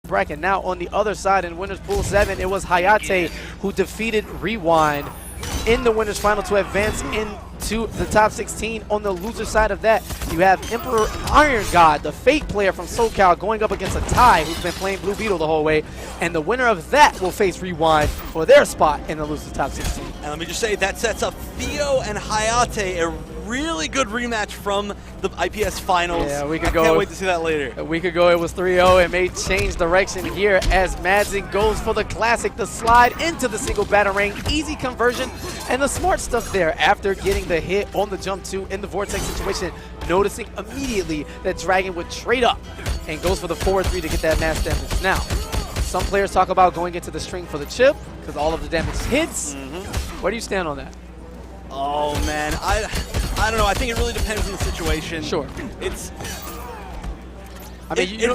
bracket. Now on the other side in Winners Pool 7, it was Hayate who defeated Rewind in the Winners Final to advance into the top 16. On the loser side of that, you have Emperor Iron God, the Fate player from SoCal, going up against a Tai who's been playing Blue Beetle the whole way. And the winner of that will face Rewind for their spot in the loser top 16. And let me just say, that sets up Theo and Hayate, a really good rematch from the IPS finals. Yeah, I can't wait to see that later. A week ago it was 3-0. It may change direction here as Madzin goes for the classic, the slide into the single batarang, easy conversion, and the smart stuff there after getting the hit on the jump 2 in the vortex situation, noticing immediately that Dragon would trade up and goes for the 4-3 to get that mass damage. Now, some players talk about going into the string for the chip because all of the damage hits. Where do you stand on that? Oh man, I don't know. I think it really depends on the situation. Sure. It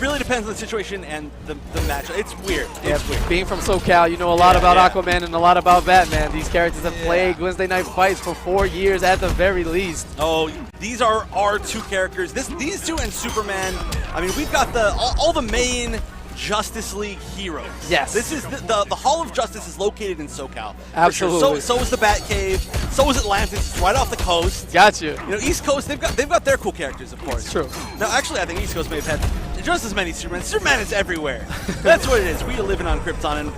really depends on the situation and the matchup. It's weird. It's weird. Being from SoCal, you know a lot about Aquaman and a lot about Batman. These characters have played Wednesday Night Fights for 4 years at the very least. Oh, these are our two characters. These two and Superman. I mean, we've got all the main Justice League heroes. Yes. This is the Hall of Justice is located in SoCal. Absolutely. Sure. So is the Batcave. So is Atlantis. It's right off the coast. Got you. You know, East Coast, they've got their cool characters, of course. It's true. Now, actually, I think East Coast may have had just as many Superman. Superman is everywhere. That's what it is. We are living on Krypton.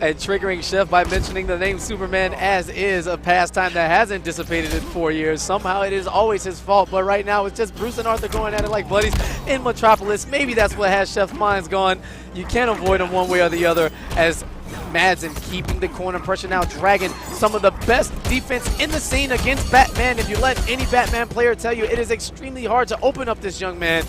And triggering Chef by mentioning the name Superman as is a pastime that hasn't dissipated in 4 years. Somehow it is always his fault, but right now it's just Bruce and Arthur going at it like buddies in Metropolis. Maybe that's what has Chef's mind's gone. You can't avoid him one way or the other as Madzin keeping the corner pressure now. Dragon, some of the best defense in the scene against Batman. If you let any Batman player tell you, it is extremely hard to open up this young man.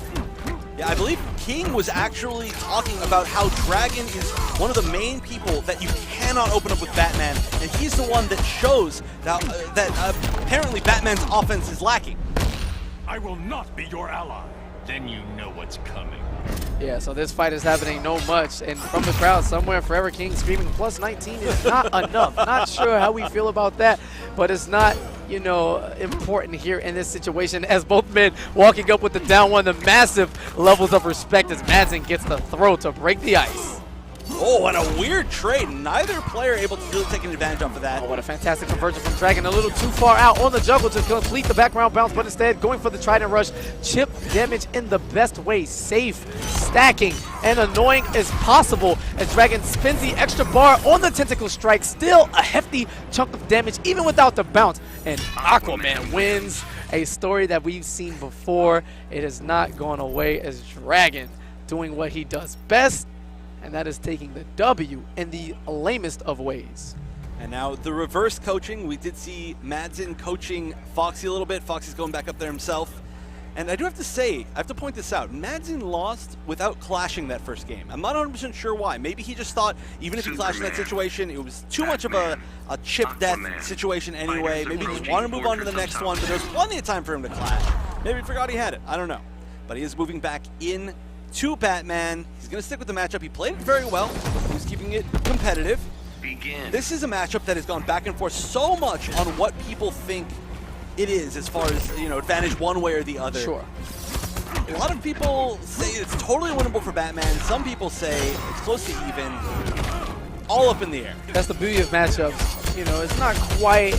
Yeah, I believe King was actually talking about how Dragon is one of the main people that you cannot open up with Batman, and he's the one that shows that, apparently Batman's offense is lacking. I will not be your ally. Then you know what's coming. Yeah, so this fight is happening no much, and from the crowd somewhere, Forever King screaming plus 19 is not enough. Not sure how we feel about that, but it's not, you know, important here in this situation as both men walking up with the down one, the massive levels of respect as Madzin gets the throw to break the ice. Oh, and a weird trade. Neither player able to really take an advantage off of that. Oh, what a fantastic conversion from Dragon. A little too far out on the juggle to complete the background bounce, but instead going for the Trident Rush. Chip damage in the best way. Safe, stacking, and annoying as possible as Dragon spins the extra bar on the Tentacle Strike. Still a hefty chunk of damage even without the bounce. And Aquaman wins. A story that we've seen before. It has not gone away as Dragon doing what he does best, and that is taking the W in the lamest of ways. And now the reverse coaching. We did see Madzin coaching Foxy a little bit. Foxy's going back up there himself. And I do have to say, I have to point this out, Madzin lost without clashing that first game. I'm not 100% sure why. Maybe he just thought, even if he clashed in that situation, it was too much of a chip death situation anyway. Maybe he just wanted to move on to the next one, but there was plenty of time for him to clash. Maybe he forgot he had it. I don't know. But he is moving back in to Batman. He's going to stick with the matchup. He played it very well. He's keeping it competitive. This is a matchup that has gone back and forth so much on what people think it is as far as, you know, advantage one way or the other. Sure. A lot of people say it's totally winnable for Batman. Some people say it's close to even. All up in the air. That's the beauty of matchups. You know, it's not quite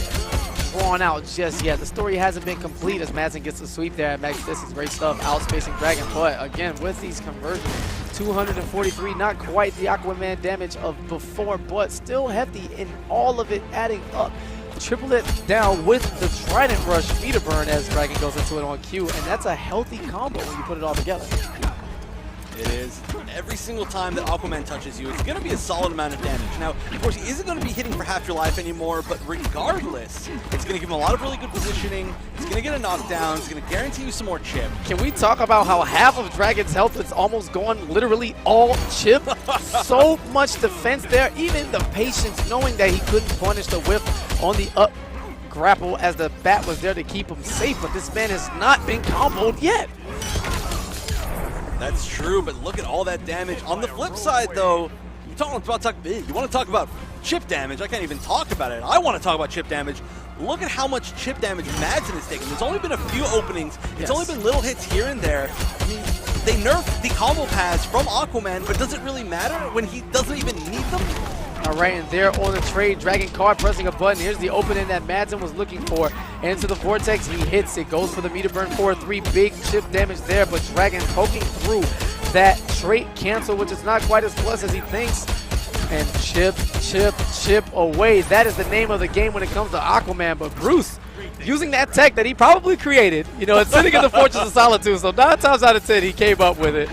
drawn out just yet. The story hasn't been complete as Madzin gets the sweep there at max distance. Great stuff, outspacing Dragon. But again, with these conversions, 243, not quite the Aquaman damage of before, but still hefty in all of it adding up. Triple it down with the Trident Rush meter burn as Dragon goes into it on cue, and that's a healthy combo when you put it all together. It is. Every single time that Aquaman touches you, it's going to be a solid amount of damage. Now, of course, he isn't going to be hitting for half your life anymore, but regardless, it's going to give him a lot of really good positioning. He's going to get a knockdown. It's going to guarantee you some more chip. Can we talk about how half of Dragon's health is almost gone literally all chip? So much defense there. Even the patience knowing that he couldn't punish the whip on the up grapple as the bat was there to keep him safe, but this man has not been comboed yet. That's true, but look at all that damage. On the flip side, though, you want to talk about chip damage. I can't even talk about it. I want to talk about chip damage. Look at how much chip damage Madzin is taking. There's only been a few openings. It's only been little hits here and there. I mean, they nerfed the combo pads from Aquaman, but does it really matter when he doesn't even need them? All right, and there on the trade, Dragon card pressing a button. Here's the opening that Madzin was looking for. Into the Vortex, he hits it. Goes for the meter burn 4-3. Big chip damage there, but Dragon poking through that trait cancel, which is not quite as plus as he thinks. And chip, chip, chip away. That is the name of the game when it comes to Aquaman. But Bruce, using that tech that he probably created, you know, it's sitting in the Fortress of Solitude, so 9 times out of 10 he came up with it.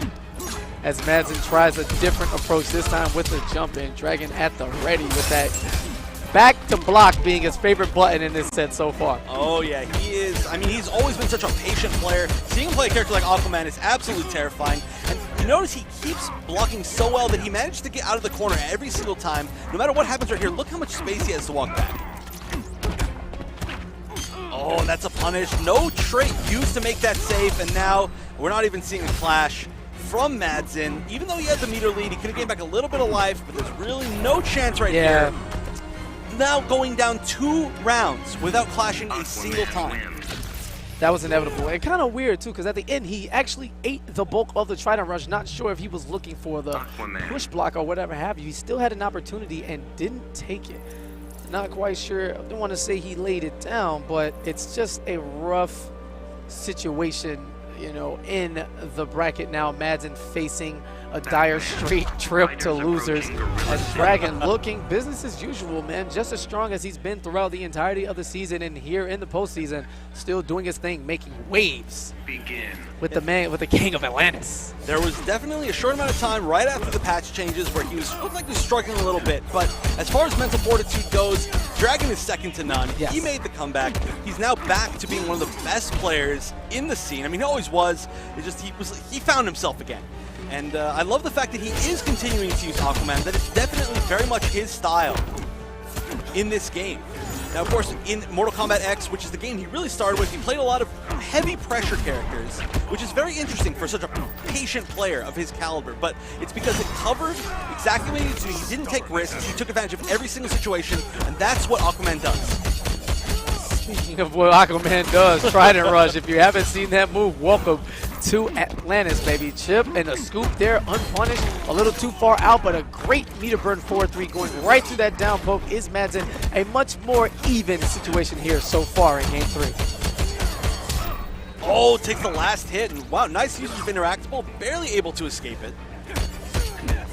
As Madzin tries a different approach, this time with the jump in. Dragon at the ready with that back to block being his favorite button in this set so far. Oh yeah, he is. I mean, he's always been such a patient player. Seeing him play a character like Aquaman is absolutely terrifying. And you notice he keeps blocking so well that he managed to get out of the corner every single time. No matter what happens right here, look how much space he has to walk back. Oh, and that's a punish. No trait used to make that safe, and now we're not even seeing a clash from Madzin. Even though he had the meter lead, he could have gained back a little bit of life, but there's really no chance right here. Now going down 2 rounds without clashing a single time. That was inevitable, and kind of weird too, because at the end he actually ate the bulk of the Trident Rush. Not sure if he was looking for the push block or whatever have you. He still had an opportunity and didn't take it. Not quite sure. I don't want to say he laid it down, but it's just a rough situation, you know, in the bracket now. Madzin facing a dire straight trip to losers. As Dragon looking business as usual, man. Just as strong as he's been throughout the entirety of the season, and here in the postseason, still doing his thing, making waves with the man, with the king of Atlantis. There was definitely a short amount of time right after the patch changes where he looked like he was struggling a little bit, but as far as mental fortitude goes, Dragon is second to none. Yes. He made the comeback. He's now back to being one of the best players in the scene. I mean, he always was. It's just he found himself again. And I love the fact that he is continuing to use Aquaman. That is definitely very much his style in this game. Now, of course, in Mortal Kombat X, which is the game he really started with, he played a lot of heavy pressure characters, which is very interesting for such a patient player of his caliber. But it's because it covered exactly what he needed to do. He didn't take risks. He took advantage of every single situation, and that's what Aquaman does. Speaking of what Aquaman does, Trident Rush. If you haven't seen that move, welcome to Atlantis, baby. Chip and a scoop there, unpunished. A little too far out, but a great meter burn 4-3 going right through that down poke is Madzin. A much more even situation here so far in Game 3. Oh, takes the last hit, and wow, nice usage of interactable, barely able to escape it.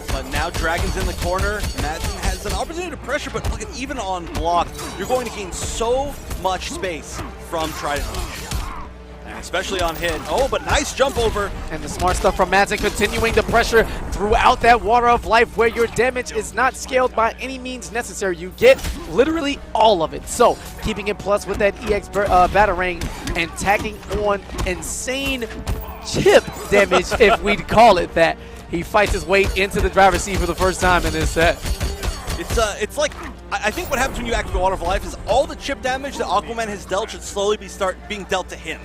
But now Dragon's in the corner. Madzin has an opportunity to pressure, but look at, even on block, you're going to gain so much space from Trident Rush. And especially on hit. Oh, but nice jump over. And the smart stuff from Madzin, continuing the pressure throughout that Water of Life, where your damage is not scaled by any means necessary. You get literally all of it. So keeping it plus with that EX Batarang and tacking on insane chip damage, if we'd call it that. He fights his way into the driver's seat for the first time in this set. It's like, I think what happens when you activate Water of Life is all the chip damage that Aquaman has dealt should slowly start being dealt to him.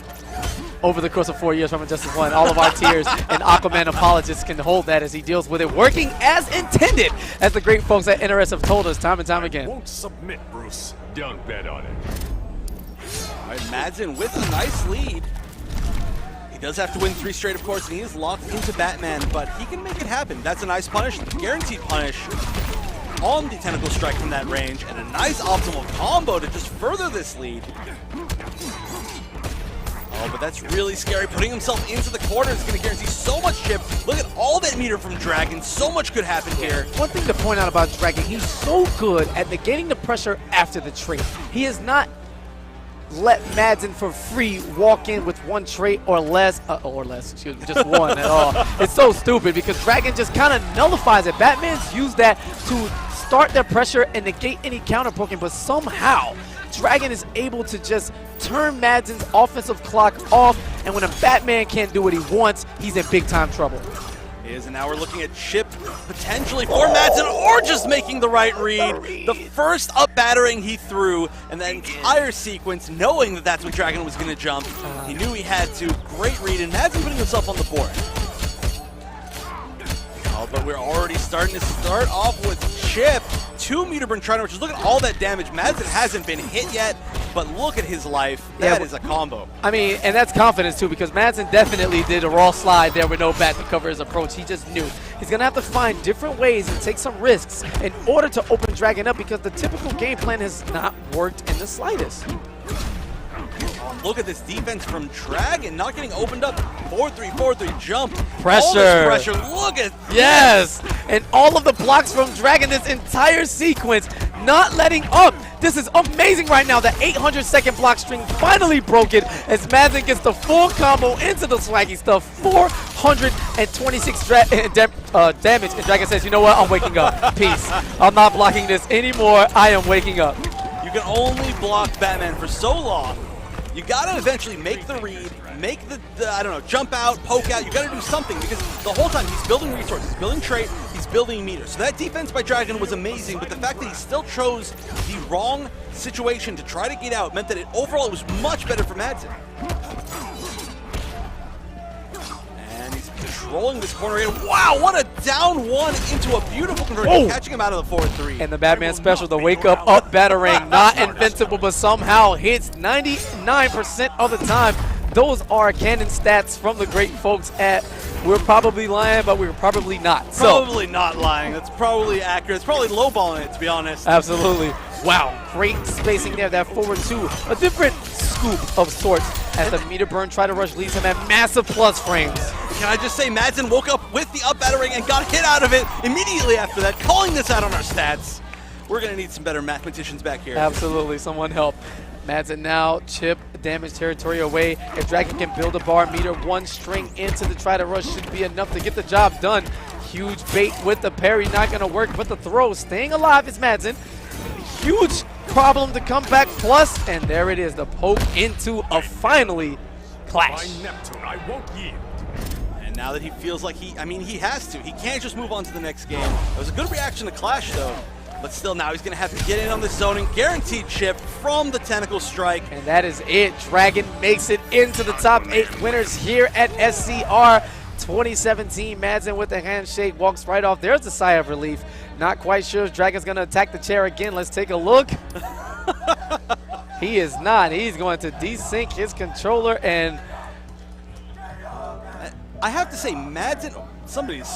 Over the course of 4 years from Injustice 1, all of our tiers and Aquaman apologists can hold that as he deals with it, working as intended, as the great folks at NRS have told us time and time again. Won't submit, Bruce. Don't bet on it. All right, Madzin with a nice lead. He does have to win 3 straight, of course, and he is locked into Batman, but he can make it happen. That's a nice punish, guaranteed punish on the Tentacle Strike from that range, and a nice optimal combo to just further this lead. Oh, but that's really scary. Putting himself into the corner is going to guarantee so much chip. Look at all that meter from Dragon. So much could happen here. One thing to point out about Dragon, he's so good at negating the pressure after the trait. He is not let Madzin for free walk in with 1 trait or less, excuse me, just 1 at all. It's so stupid because Dragon just kind of nullifies it. Batman's used that to start their pressure and negate any counter poking, but somehow Dragon is able to just turn Madzin's offensive clock off, and when a Batman can't do what he wants, he's in big time trouble. And now we're looking at chip potentially for Madzin, or just making the right read. The first up battering he threw, and that entire sequence, knowing that that's when Dragon was going to jump, he knew he had to. Great read, and Madzin putting himself on the board. Oh, but we're already starting to start off with chip. 2 meter burn Trident, which is look at all that damage. Madzin hasn't been hit yet, but but look at his life. That is a combo. I mean, and that's confidence too, because Madzin definitely did a raw slide there with no bat to cover his approach. He just knew. He's going to have to find different ways and take some risks in order to open Dragon up, because the typical game plan has not worked in the slightest. Look at this defense from Dragon, not getting opened up. 4-3, 4-3 jump. Pressure. All this pressure. Look at Yes! And all of the blocks from Dragon this entire sequence, not letting up. This is amazing right now. The 800-second block string finally broken as Madzin gets the full combo into the swaggy stuff. 426 damage. And Dragon says, you know what? I'm waking up. Peace. I'm not blocking this anymore. I am waking up. You can only block Batman for so long. You gotta eventually make the read, make the I don't know, jump out, poke out. You gotta do something, because the whole time he's building resources, building trait, he's building meter. So that defense by Dragon was amazing, but the fact that he still chose the wrong situation to try to get out meant that overall it was much better for Madzin. And he's controlling this corner. And wow, what a down one into a beautiful conversion, catching him out of the 4-3. And the Batman special, the wake up battering, not invincible, but somehow hits 99% of the time. Those are canon stats from the great folks at We're Probably Lying, but we're probably not. Probably not lying. That's probably accurate. It's probably lowballing it, to be honest. Absolutely. Wow, great spacing there, that forward two. A different scoop of sorts as the meter burn try to rush leaves him at massive plus frames. Can I just say, Madzin woke up with the up battering and got hit out of it immediately after that, calling this out on our stats. We're going to need some better mathematicians back here. Absolutely, someone help. Madzin now chip damage territory away. If Dragon can build a bar, meter one string into the try to rush should be enough to get the job done. Huge bait with the parry, not going to work, but the throw staying alive is Madzin. Huge problem to come back plus, and there it is, the poke into a finally clash. By Neptune, I won't yield. And now that he feels like he has to. He can't just move on to the next game. It was a good reaction to Clash, though. But still, now he's going to have to get in on the zoning. Guaranteed chip from the Tentacle Strike. And that is it. Dragon makes it into the top 8 winners here at SCR 2017. Madzin with the handshake walks right off. There's a sigh of relief. Not quite sure if Dragon's going to attack the chair again. Let's take a look. He is not. He's going to desync his controller, and I have to say, Madzin, somebody's